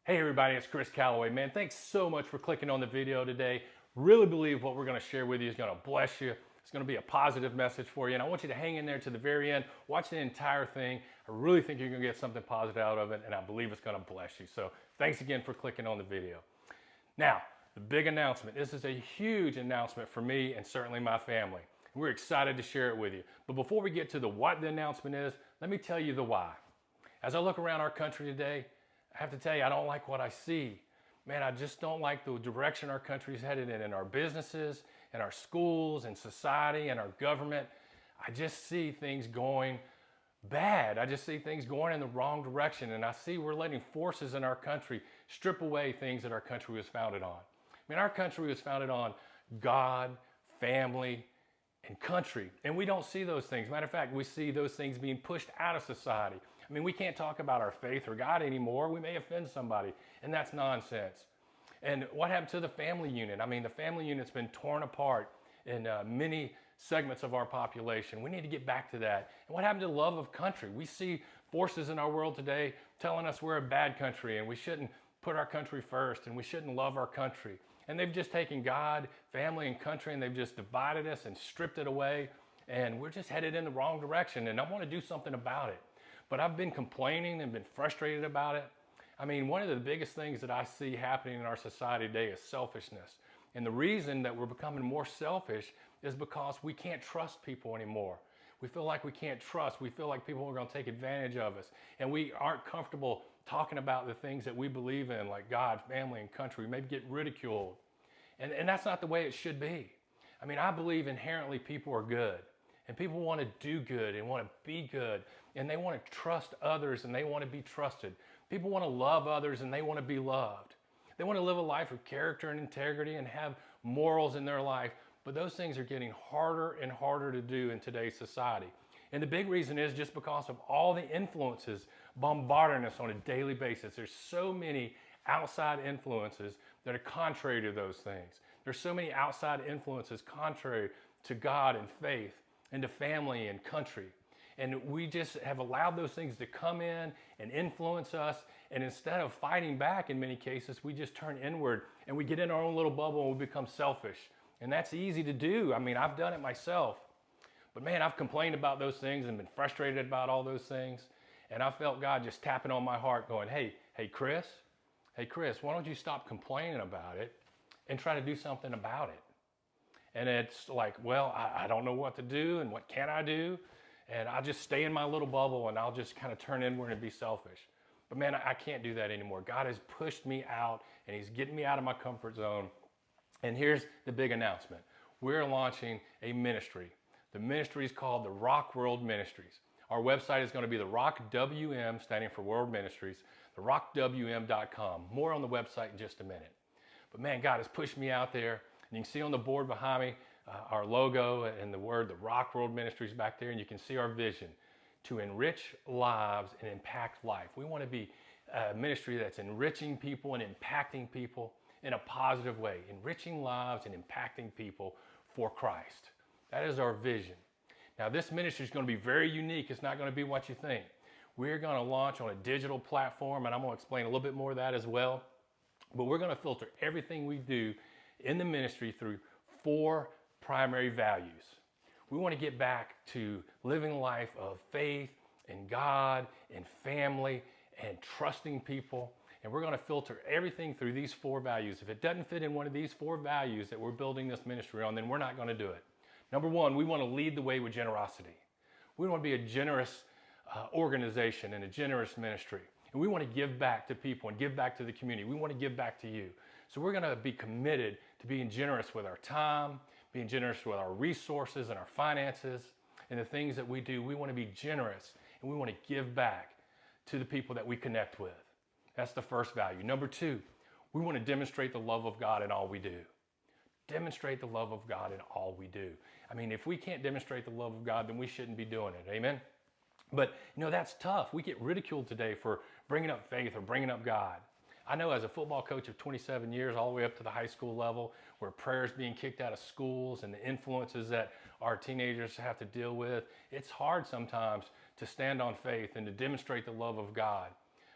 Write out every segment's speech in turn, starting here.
Hey everybody, it's Chris Calloway. Man, thanks so much for clicking on the video today. Really believe what we're going to share with you is going to bless you. It's going to be a positive message for you, and I want you to hang in there to the very end. Watch the entire thing. I really think you're going to get something positive out of it, and I believe it's going to bless you. So thanks again for clicking on the video. Now, the big announcement. This is a huge announcement for me and certainly my family. We're excited to share it with you. But before we get to the what the announcement is, let me tell you the why. As I look around our country today, I have to tell you, I don't like what I see. Man, I just don't like the direction our country's headed in our businesses, in our schools, in society, in our government. I just see things going bad. I just see things going in the wrong direction. And I see we're letting forces in our country strip away things that our country was founded on. I mean, our country was founded on God, family, and country. And we don't see those things. Matter of fact, we see those things being pushed out of society. I mean, we can't talk about our faith or God anymore. We may offend somebody, and that's nonsense. And what happened to the family unit? I mean, the family unit's been torn apart in many segments of our population. We need to get back to that. And what happened to the love of country? We see forces in our world today telling us we're a bad country and we shouldn't put our country first and we shouldn't love our country. And they've just taken God, family, and country, and they've just divided us and stripped it away. And we're just headed in the wrong direction, and I want to do something about it. But I've been complaining and been frustrated about it. I mean, one of the biggest things that I see happening in our society today is selfishness. And the reason that we're becoming more selfish is because we can't trust people anymore. We feel like we can't trust. We feel like people are going to take advantage of us. And we aren't comfortable talking about the things that we believe in, like God, family, and country. We maybe get ridiculed. And that's not the way it should be. I mean, I believe inherently people are good. And people want to do good and want to be good. And they want to trust others and they want to be trusted. People want to love others and they want to be loved. They want to live a life of character and integrity and have morals in their life. But those things are getting harder and harder to do in today's society. And the big reason is just because of all the influences bombarding us on a daily basis. There's so many outside influences that are contrary to those things. There's so many outside influences contrary to God and faith and to family and country. And we just have allowed those things to come in and influence us. And instead of fighting back in many cases, we just turn inward and we get in our own little bubble and we become selfish. And that's easy to do. I mean, I've done it myself. But man, I've complained about those things and been frustrated about all those things. And I felt God just tapping on my heart going, hey, Chris, why don't you stop complaining about it and try to do something about it? And it's like, well, I don't know what to do and what can I do? And I'll just stay in my little bubble and I'll just kind of turn inward and be selfish. But man, I can't do that anymore. God has pushed me out and he's getting me out of my comfort zone. And here's the big announcement. We're launching a ministry. The ministry is called the Rock World Ministries. Our website is going to be the Rock WM, standing for World Ministries, the rockwm.com. More on the website in just a minute. But man, God has pushed me out there. And you can see on the board behind me our logo and the word, the Rock World Ministries back there. And you can see our vision to enrich lives and impact life. We want to be a ministry that's enriching people and impacting people in a positive way. Enriching lives and impacting people for Christ. That is our vision. Now this ministry is going to be very unique. It's not going to be what you think. We're going to launch on a digital platform, and I'm going to explain a little bit more of that as well. But we're going to filter everything we do in the ministry through 4 primary values. We want to get back to living a life of faith and God and family and trusting people. And we're going to filter everything through these 4 values. If it doesn't fit in one of these 4 values that we're building this ministry on, then we're not going to do it. Number 1, we want to lead the way with generosity. We want to be a generous organization and a generous ministry. And we want to give back to people and give back to the community. We want to give back to you. So we're going to be committed to being generous with our time, being generous with our resources and our finances and the things that we do. We want to be generous and we want to give back to the people that we connect with. That's the first value. Number 2, we want to demonstrate the love of God in all we do. Demonstrate the love of God in all we do. I mean, if we can't demonstrate the love of God, then we shouldn't be doing it. Amen? But, that's tough. We get ridiculed today for bringing up faith or bringing up God. I know as a football coach of 27 years, all the way up to the high school level, where prayers being kicked out of schools and the influences that our teenagers have to deal with, it's hard sometimes to stand on faith and to demonstrate the love of God.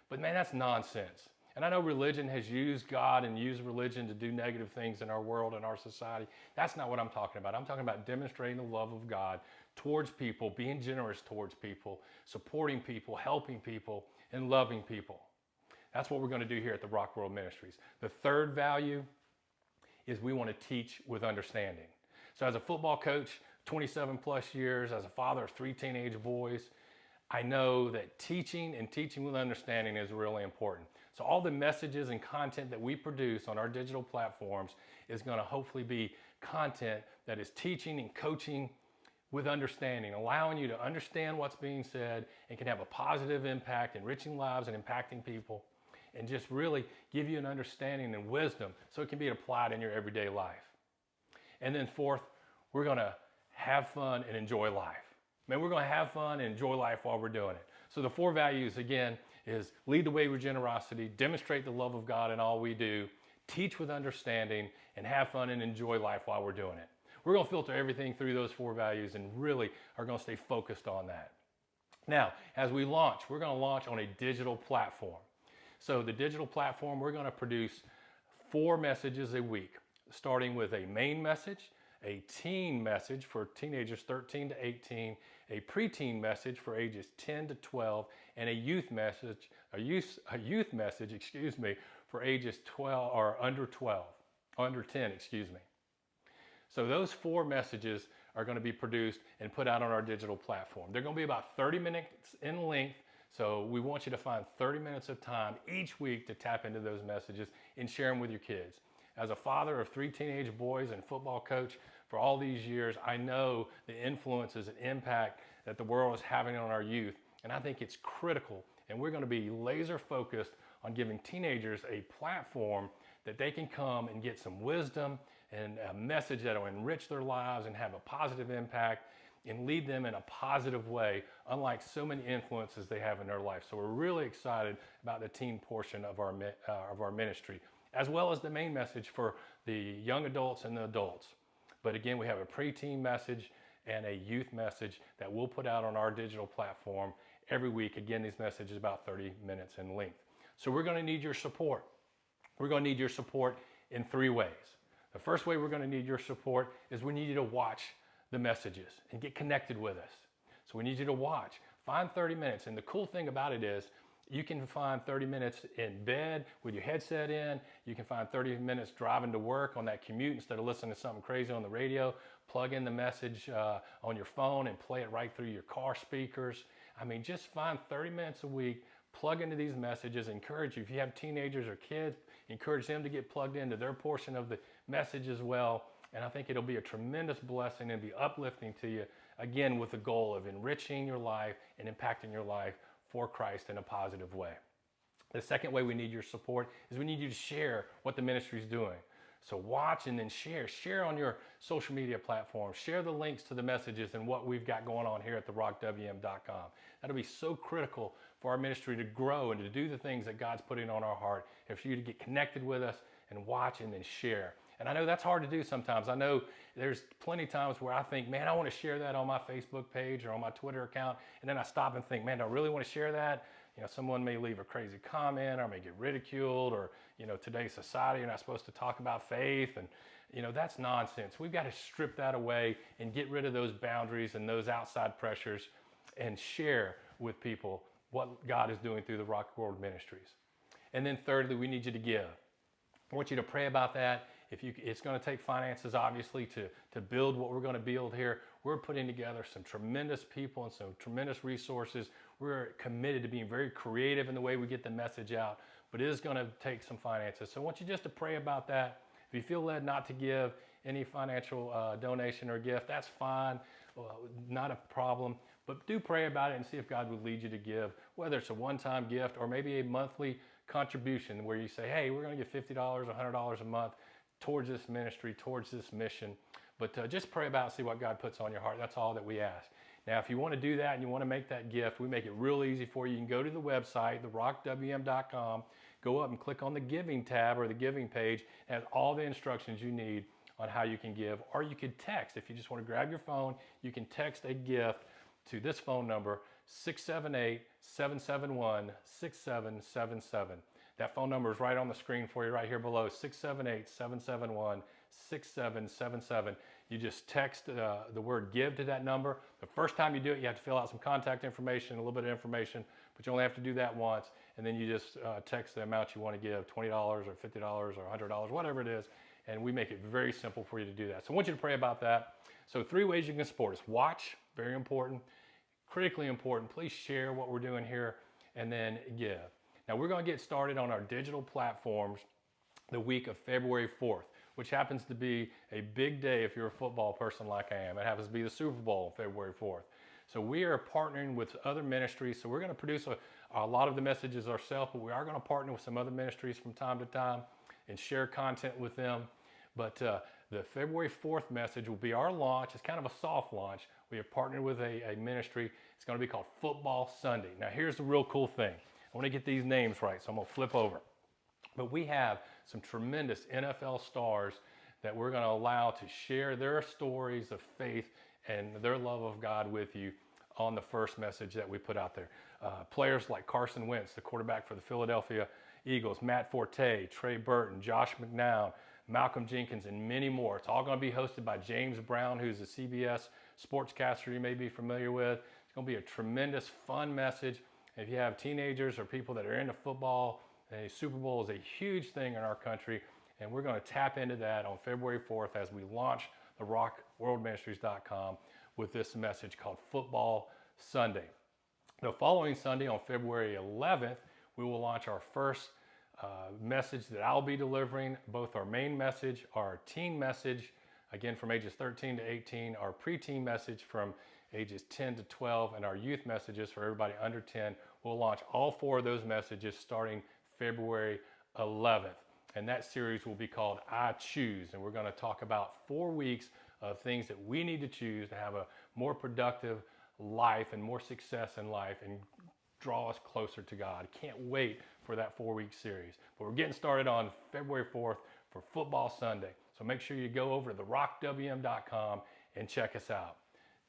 But man, that's nonsense. And I know religion has used God and used religion to do negative things in our world and our society. That's not what I'm talking about. I'm talking about demonstrating the love of God towards people, being generous towards people, supporting people, helping people, and loving people. That's what we're going to do here at the Rock World Ministries. The third value is we want to teach with understanding. So as a football coach, 27 plus years, as a father of 3 teenage boys, I know that teaching and teaching with understanding is really important. So all the messages and content that we produce on our digital platforms is going to hopefully be content that is teaching and coaching with understanding, allowing you to understand what's being said and can have a positive impact, enriching lives and impacting people, and just really give you an understanding and wisdom so it can be applied in your everyday life. And then fourth, we're going to have fun and enjoy life. Man, we're going to have fun and enjoy life while we're doing it. So the 4 values, again, is lead the way with generosity, demonstrate the love of God in all we do, teach with understanding, and have fun and enjoy life while we're doing it. We're going to filter everything through those 4 values and really are going to stay focused on that. Now, as we launch, we're going to launch on a digital platform. So the digital platform, we're going to produce 4 messages a week, starting with a main message, a teen message for teenagers 13 to 18, a preteen message for ages 10 to 12, and a youth message, for ages 12 or under 10, excuse me. So those 4 messages are going to be produced and put out on our digital platform. They're going to be about 30 minutes in length. So we want you to find 30 minutes of time each week to tap into those messages and share them with your kids. As a father of 3 teenage boys and football coach for all these years, I know the influences and impact that the world is having on our youth. And I think it's critical. And we're going to be laser focused on giving teenagers a platform that they can come and get some wisdom and a message that will enrich their lives and have a positive impact and lead them in a positive way, unlike so many influences they have in their life. So we're really excited about the teen portion of our ministry, as well as the main message for the young adults and the adults. But again, we have a preteen message and a youth message that we'll put out on our digital platform every week. Again, these messages about 30 minutes in length. So we're going to need your support. We're going to need your support in 3 ways. The first way we're going to need your support is we need you to watch the messages and get connected with us. So we need you to watch. Find 30 minutes. And the cool thing about it is you can find 30 minutes in bed with your headset in. You can find 30 minutes driving to work on that commute instead of listening to something crazy on the radio. Plug in the message on your phone and play it right through your car speakers. I mean, just find 30 minutes a week, plug into these messages, encourage you. If you have teenagers or kids, encourage them to get plugged into their portion of the message as well. And I think it'll be a tremendous blessing and be uplifting to you, again, with the goal of enriching your life and impacting your life for Christ in a positive way. The second way we need your support is we need you to share what the ministry is doing. So watch and then share. Share on your social media platforms. Share the links to the messages and what we've got going on here at therockWM.com. That'll be so critical for our ministry to grow and to do the things that God's putting on our heart, and for you to get connected with us and watch and then share. And I know that's hard to do sometimes. I know there's plenty of times where I think, man, I want to share that on my Facebook page or on my Twitter account. And then I stop and think, man, do I really want to share that? You know, someone may leave a crazy comment or may get ridiculed, or, you know, today's society, you're not supposed to talk about faith. And, you know, that's nonsense. We've got to strip that away and get rid of those boundaries and those outside pressures and share with people what God is doing through the Rock World Ministries. And then thirdly, we need you to give. I want you to pray about that. It's going to take finances, obviously, to build what we're going to build here. We're putting together some tremendous people and some tremendous resources. We're committed to being very creative in the way we get the message out, but it is going to take some finances. So I want you just to pray about that. If you feel led not to give any financial donation or gift, that's fine, not a problem. But do pray about it and see if God would lead you to give, whether it's a one-time gift or maybe a monthly contribution where you say, hey, we're going to give $50, $100 a month towards this ministry, towards this mission. But just pray about it, see what God puts on your heart. That's all that we ask. Now, if you want to do that and you want to make that gift, we make it real easy for you. You can go to the website, therockWM.com, go up and click on the giving tab or the giving page. It has all the instructions you need on how you can give. Or you could text. If you just want to grab your phone, you can text a gift to this phone number, 678-771-6777. That phone number is right on the screen for you right here below, 678-771-6777. You just text the word give to that number. The first time you do it, you have to fill out some contact information, a little bit of information, but you only have to do that once. And then you just text the amount you want to give, $20 or $50 or $100, whatever it is. And we make it very simple for you to do that. So I want you to pray about that. So 3 ways you can support us. Watch, very important, critically important. Please share what we're doing here, and then give. Now we're going to get started on our digital platforms the week of February 4th, which happens to be a big day if you're a football person like I am. It happens to be the Super Bowl on February 4th. So we are partnering with other ministries. So we're going to produce a lot of the messages ourselves, but we are going to partner with some other ministries from time to time and share content with them. But the February 4th message will be our launch. It's kind of a soft launch. We have partnered with a ministry. It's going to be called Football Sunday. Now here's the real cool thing. I want to get these names right, so I'm going to flip over. But we have some tremendous NFL stars that we're going to allow to share their stories of faith and their love of God with you on the first message that we put out there. Players like Carson Wentz, the quarterback for the Philadelphia Eagles, Matt Forte, Trey Burton, Josh McNown, Malcolm Jenkins, and many more. It's all going to be hosted by James Brown, who's a CBS sportscaster you may be familiar with. It's going to be a tremendous, fun message. If you have teenagers or people that are into football, a Super Bowl is a huge thing in our country, and we're going to tap into that on February 4th as we launch the rockworldministries.com with this message called Football Sunday. The following Sunday on February 11th, we will launch our first message that I'll be delivering, both our main message, our teen message, again from ages 13 to 18, our preteen message from ages 10 to 12, and our youth messages for everybody under 10. We'll launch all 4 of those messages starting February 11th. And that series will be called I Choose. And we're going to talk about 4 weeks of things that we need to choose to have a more productive life and more success in life and draw us closer to God. Can't wait for that 4-week series. But we're getting started on February 4th for Football Sunday. So make sure you go over to therockwm.com and check us out.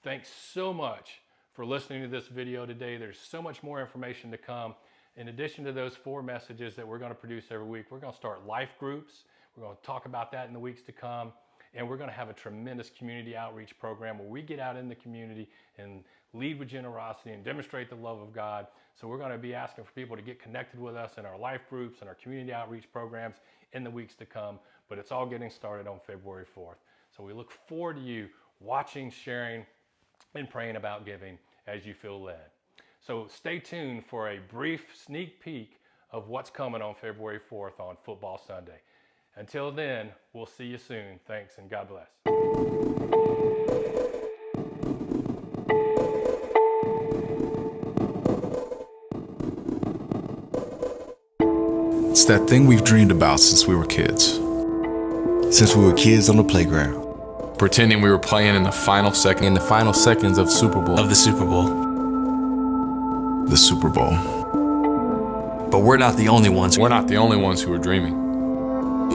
Thanks so much for listening to this video today. There's so much more information to come. In addition to those 4 messages that we're going to produce every week, we're going to start life groups. We're going to talk about that in the weeks to come. And we're going to have a tremendous community outreach program where we get out in the community and lead with generosity and demonstrate the love of God. So we're going to be asking for people to get connected with us in our life groups and our community outreach programs in the weeks to come. But it's all getting started on February 4th. So we look forward to you watching, sharing, and praying about giving as you feel led. So stay tuned for a brief sneak peek of what's coming on February 4th on Football Sunday. Until then, we'll see you soon. Thanks and God bless. It's that thing we've dreamed about since we were kids. Since we were kids on the playground. Pretending we were playing in the final seconds of Super Bowl. Of the Super Bowl. The Super Bowl. But we're not the only ones. We're not the only ones who are dreaming.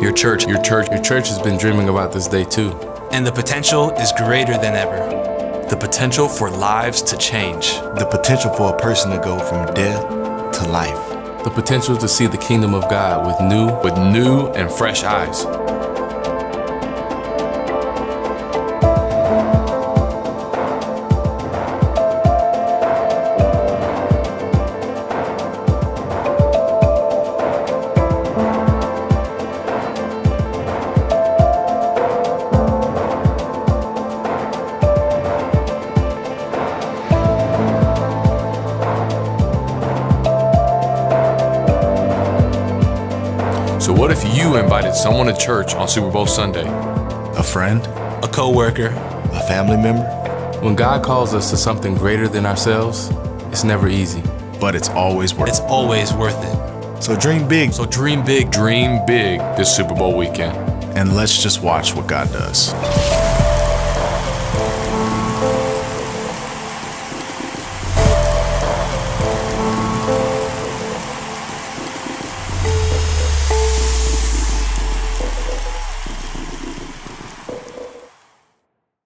Your church has been dreaming about this day too. And the potential is greater than ever. The potential for lives to change. The potential for a person to go from death to life. The potential to see the kingdom of God with new and fresh eyes. So what if you invited someone to church on Super Bowl Sunday? A friend? A co-worker? A family member? When God calls us to something greater than ourselves, it's never easy. But it's always worth it. It's always worth it. So dream big. Dream big this Super Bowl weekend. And let's just watch what God does.